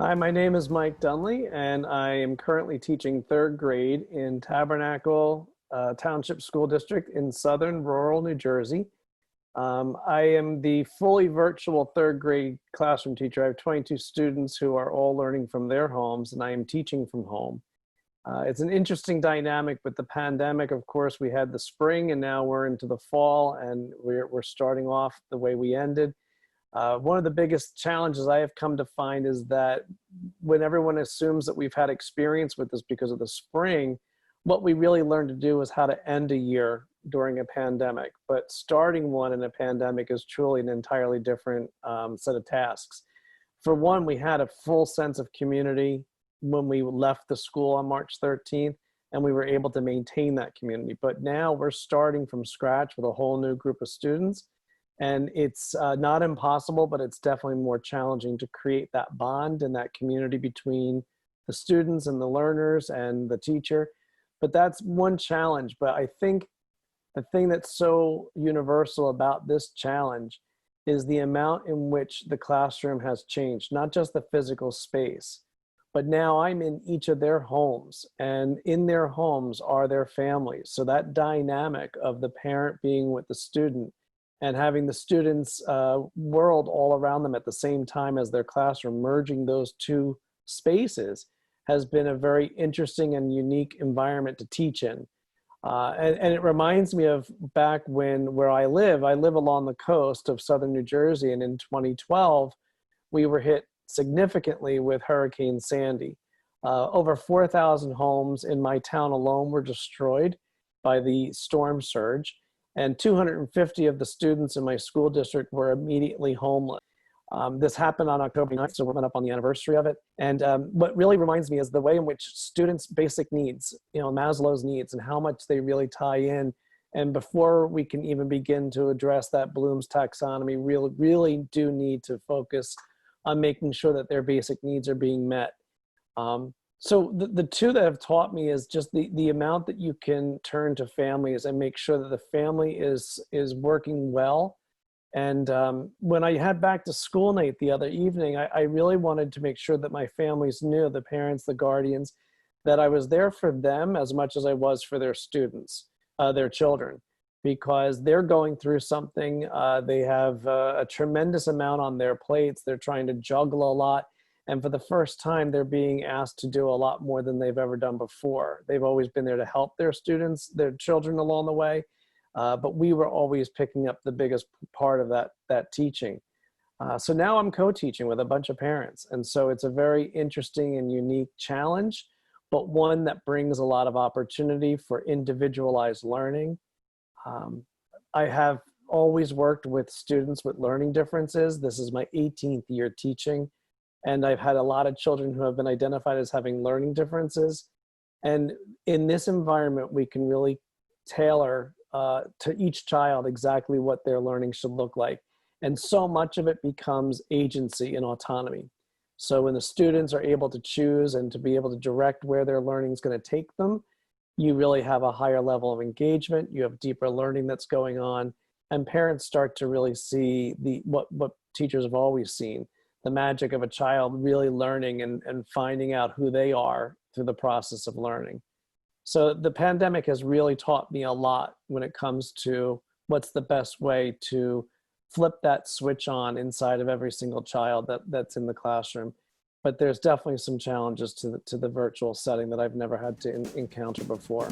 Hi, my name is Mike Dunlea, and I am currently teaching third grade in Tabernacle Township School District in southern rural New Jersey. I am the fully virtual third grade classroom teacher. I have 22 students who are all learning from their homes, and I am teaching from home. It's an interesting dynamic with the pandemic. Of course, we had the spring, and now we're into the fall, and we're starting off the way we ended. One of the biggest challenges I have come to find is that when everyone assumes that we've had experience with this because of the spring, what we really learned to do is how to end a year during a pandemic. But starting one in a pandemic is truly an entirely different set of tasks. For one, we had a full sense of community when we left the school on March 13th, and we were able to maintain that community. But now we're starting from scratch with a whole new group of students. And it's not impossible, but it's definitely more challenging to create that bond and that community between the students and the learners and the teacher. But that's one challenge. But I think the thing that's so universal about this challenge is the amount in which the classroom has changed, not just the physical space, but now I'm in each of their homes, and in their homes are their families. So that dynamic of the parent being with the student and having the students' world all around them at the same time as their classroom, merging those two spaces has been a very interesting and unique environment to teach in. And it reminds me of back where I live along the coast of southern New Jersey, and in 2012, we were hit significantly with Hurricane Sandy. Over 4,000 homes in my town alone were destroyed by the storm surge, and 250 of the students in my school district were immediately homeless. This happened on October 9th, so we're coming up on the anniversary of it. And what really reminds me is the way in which students' basic needs, Maslow's needs, and how much they really tie in. And before we can even begin to address that Bloom's taxonomy, really do need to focus on making sure that their basic needs are being met. So the two that have taught me is just the amount that you can turn to families and make sure that the family is working well. And when I had back to school night the other evening, I really wanted to make sure that my families knew, the parents, the guardians, that I was there for them as much as I was for their students, their children, because they're going through something. They have a tremendous amount on their plates. They're trying to juggle a lot. And for the first time, they're being asked to do a lot more than they've ever done before. They've always been there to help their students, their children along the way. But we were always picking up the biggest part of that teaching. So now I'm co-teaching with a bunch of parents. And so it's a very interesting and unique challenge, but one that brings a lot of opportunity for individualized learning. I have always worked with students with learning differences. This is my 18th year teaching. And I've had a lot of children who have been identified as having learning differences. And in this environment, we can really tailor to each child exactly what their learning should look like. And so much of it becomes agency and autonomy. So when the students are able to choose and to be able to direct where their learning is going to take them, you really have a higher level of engagement, you have deeper learning that's going on, and parents start to really see what teachers have always seen, the magic of a child really learning and finding out who they are through the process of learning. So the pandemic has really taught me a lot when it comes to what's the best way to flip that switch on inside of every single child that's in the classroom. But there's definitely some challenges to the virtual setting that I've never had to encounter before.